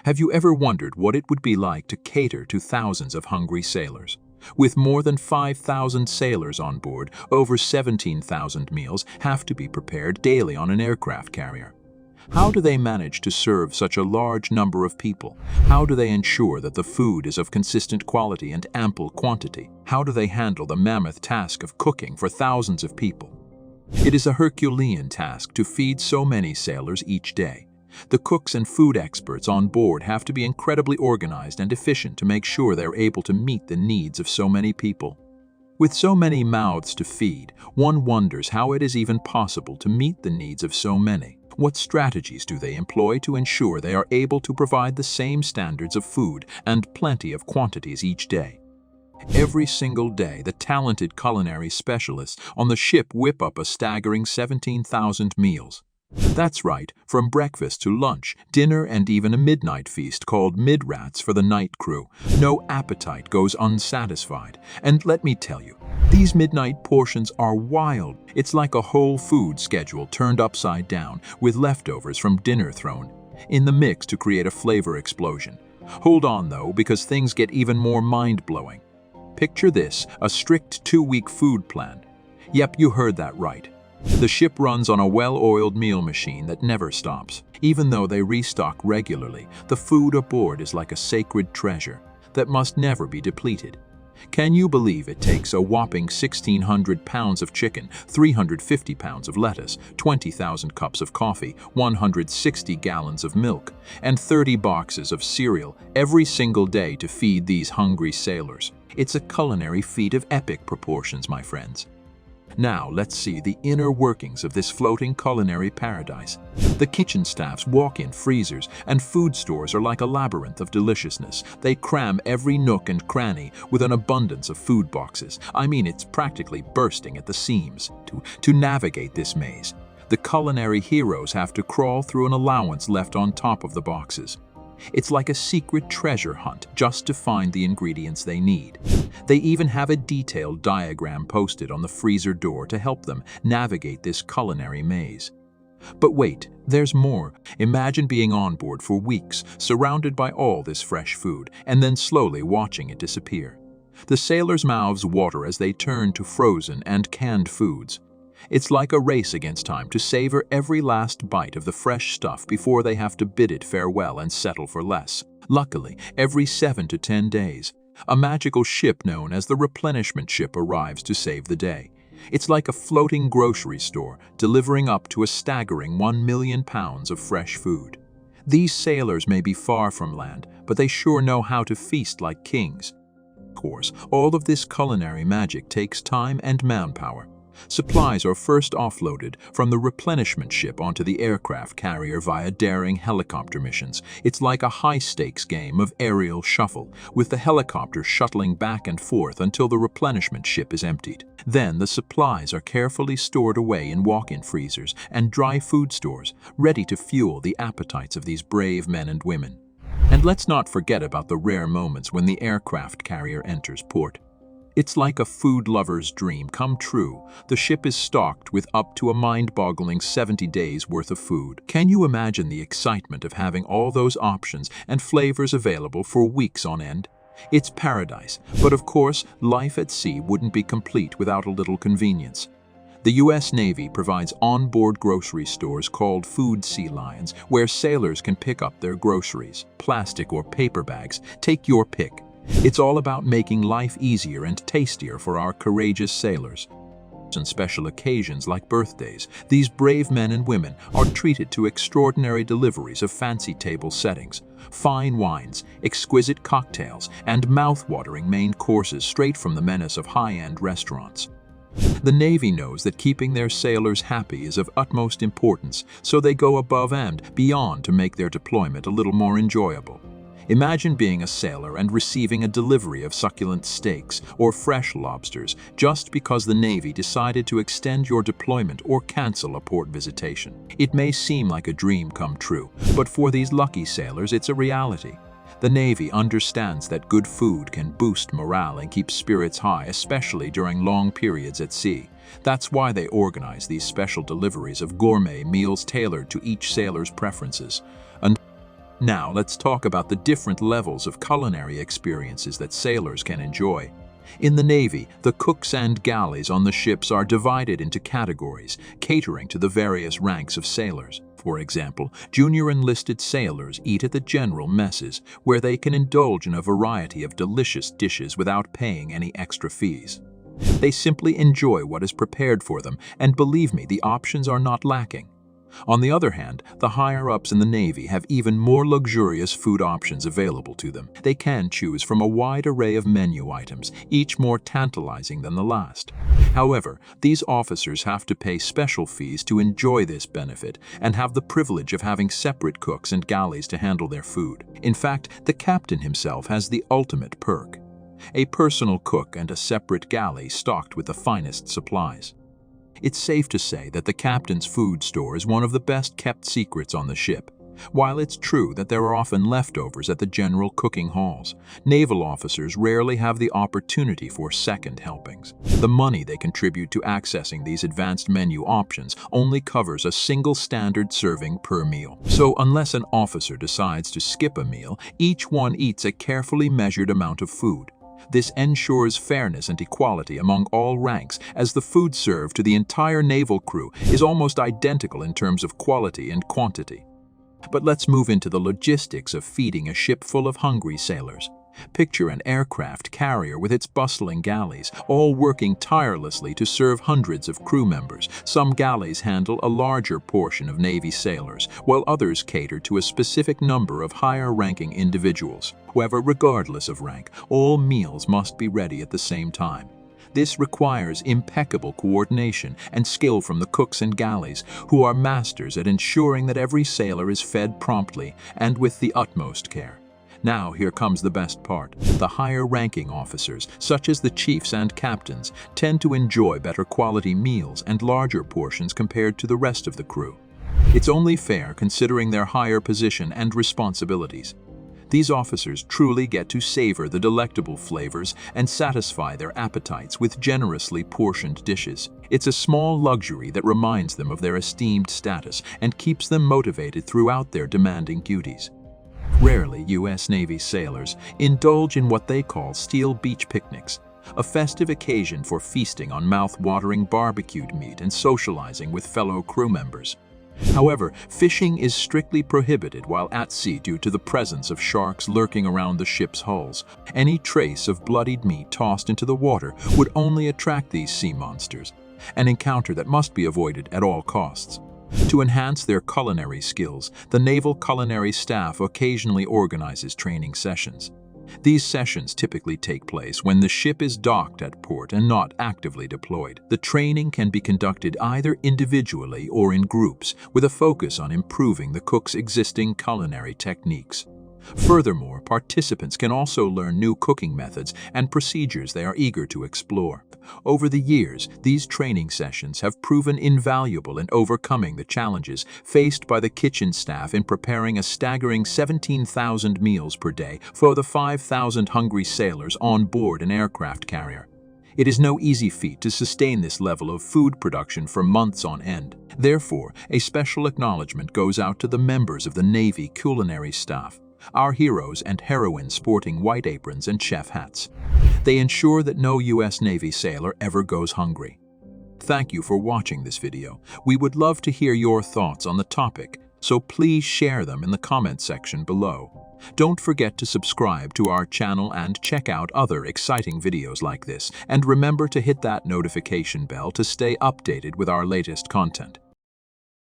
Have you ever wondered what it would be like to cater to thousands of hungry sailors? With more than 5,000 sailors on board, over 17,000 meals have to be prepared daily on an aircraft carrier. How do they manage to serve such a large number of people? How do they ensure that the food is of consistent quality and ample quantity? How do they handle the mammoth task of cooking for thousands of people? It is a Herculean task to feed so many sailors each day. The cooks and food experts on board have to be incredibly organized and efficient to make sure they're able to meet the needs of so many people. With so many mouths to feed, one wonders how it is even possible to meet the needs of so many. What strategies do they employ to ensure they are able to provide the same standards of food and plenty of quantities each day? Every single day, the talented culinary specialists on the ship whip up a staggering 17,000 meals. That's right, from breakfast to lunch, dinner, and even a midnight feast called mid-rats for the night crew. No appetite goes unsatisfied. And let me tell you, these midnight portions are wild. It's like a whole food schedule turned upside down, with leftovers from dinner thrown in the mix to create a flavor explosion. Hold on though, because things get even more mind-blowing. Picture this, a strict 2-week food plan. Yep, you heard that right. The ship runs on a well-oiled meal machine that never stops. Even though they restock regularly, the food aboard is like a sacred treasure that must never be depleted. Can you believe it takes a whopping 1,600 pounds of chicken, 350 pounds of lettuce, 20,000 cups of coffee, 160 gallons of milk, and 30 boxes of cereal every single day to feed these hungry sailors? It's a culinary feat of epic proportions, my friends. Now let's see the inner workings of this floating culinary paradise. The kitchen staff's walk-in freezers and food stores are like a labyrinth of deliciousness. They cram every nook and cranny with an abundance of food boxes. I mean, it's practically bursting at the seams. To navigate this maze, the culinary heroes have to crawl through an allowance left on top of the boxes. It's like a secret treasure hunt just to find the ingredients they need. They even have a detailed diagram posted on the freezer door to help them navigate this culinary maze. But wait, there's more. Imagine being on board for weeks, surrounded by all this fresh food, and then slowly watching it disappear. The sailors' mouths water as they turn to frozen and canned foods. It's like a race against time to savor every last bite of the fresh stuff before they have to bid it farewell and settle for less. Luckily, every 7 to 10 days, a magical ship known as the replenishment ship arrives to save the day. It's like a floating grocery store, delivering up to a staggering 1 million pounds of fresh food. These sailors may be far from land, but they sure know how to feast like kings. Of course, all of this culinary magic takes time and manpower. Supplies are first offloaded from the replenishment ship onto the aircraft carrier via daring helicopter missions. It's like a high-stakes game of aerial shuffle, with the helicopter shuttling back and forth until the replenishment ship is emptied. Then the supplies are carefully stored away in walk-in freezers and dry food stores, ready to fuel the appetites of these brave men and women. And let's not forget about the rare moments when the aircraft carrier enters port. It's like a food lover's dream come true. The ship is stocked with up to a mind-boggling 70 days worth of food. Can you imagine the excitement of having all those options and flavors available for weeks on end? It's paradise, but of course, life at sea wouldn't be complete without a little convenience. The U.S. Navy provides on-board grocery stores called Food Sea Lions, where sailors can pick up their groceries. Plastic or paper bags, take your pick. It's all about making life easier and tastier for our courageous sailors. On special occasions like birthdays, these brave men and women are treated to extraordinary deliveries of fancy table settings, fine wines, exquisite cocktails, and mouth-watering main courses straight from the menus of high-end restaurants. The Navy knows that keeping their sailors happy is of utmost importance, so they go above and beyond to make their deployment a little more enjoyable. Imagine being a sailor and receiving a delivery of succulent steaks or fresh lobsters just because the Navy decided to extend your deployment or cancel a port visitation. It may seem like a dream come true, but for these lucky sailors, it's a reality. The Navy understands that good food can boost morale and keep spirits high, especially during long periods at sea. That's why they organize these special deliveries of gourmet meals tailored to each sailor's preferences. Now let's talk about the different levels of culinary experiences that sailors can enjoy. In the Navy, the cooks and galleys on the ships are divided into categories, catering to the various ranks of sailors. For example, junior enlisted sailors eat at the general messes, where they can indulge in a variety of delicious dishes without paying any extra fees. They simply enjoy what is prepared for them, and believe me, the options are not lacking. On the other hand, the higher-ups in the Navy have even more luxurious food options available to them. They can choose from a wide array of menu items, each more tantalizing than the last. However, these officers have to pay special fees to enjoy this benefit and have the privilege of having separate cooks and galleys to handle their food. In fact, the captain himself has the ultimate perk: a personal cook and a separate galley stocked with the finest supplies. It's safe to say that the captain's food store is one of the best-kept secrets on the ship. While it's true that there are often leftovers at the general cooking halls, naval officers rarely have the opportunity for second helpings. The money they contribute to accessing these advanced menu options only covers a single standard serving per meal. So unless an officer decides to skip a meal, each one eats a carefully measured amount of food. This ensures fairness and equality among all ranks, as the food served to the entire naval crew is almost identical in terms of quality and quantity. But let's move into the logistics of feeding a ship full of hungry sailors. Picture an aircraft carrier with its bustling galleys, all working tirelessly to serve hundreds of crew members. Some galleys handle a larger portion of Navy sailors, while others cater to a specific number of higher-ranking individuals. However, regardless of rank, all meals must be ready at the same time. This requires impeccable coordination and skill from the cooks and galleys, who are masters at ensuring that every sailor is fed promptly and with the utmost care. Now here comes the best part. The higher-ranking officers, such as the chiefs and captains, tend to enjoy better quality meals and larger portions compared to the rest of the crew. It's only fair considering their higher position and responsibilities. These officers truly get to savor the delectable flavors and satisfy their appetites with generously portioned dishes. It's a small luxury that reminds them of their esteemed status and keeps them motivated throughout their demanding duties. Rarely, U.S. Navy sailors indulge in what they call steel beach picnics, a festive occasion for feasting on mouth-watering barbecued meat and socializing with fellow crew members. However, fishing is strictly prohibited while at sea due to the presence of sharks lurking around the ship's hulls. Any trace of bloodied meat tossed into the water would only attract these sea monsters, an encounter that must be avoided at all costs. To enhance their culinary skills, the Naval Culinary Staff occasionally organizes training sessions. These sessions typically take place when the ship is docked at port and not actively deployed. The training can be conducted either individually or in groups, with a focus on improving the cook's existing culinary techniques. Furthermore, participants can also learn new cooking methods and procedures they are eager to explore. Over the years, these training sessions have proven invaluable in overcoming the challenges faced by the kitchen staff in preparing a staggering 17,000 meals per day for the 5,000 hungry sailors on board an aircraft carrier. It is no easy feat to sustain this level of food production for months on end. Therefore, a special acknowledgement goes out to the members of the Navy Culinary Staff, our heroes and heroines sporting white aprons and chef hats. They ensure that no U.S. Navy sailor ever goes hungry. Thank you for watching this video. We would love to hear your thoughts on the topic, so please share them in the comment section below. Don't forget to subscribe to our channel and check out other exciting videos like this. And remember to hit that notification bell to stay updated with our latest content.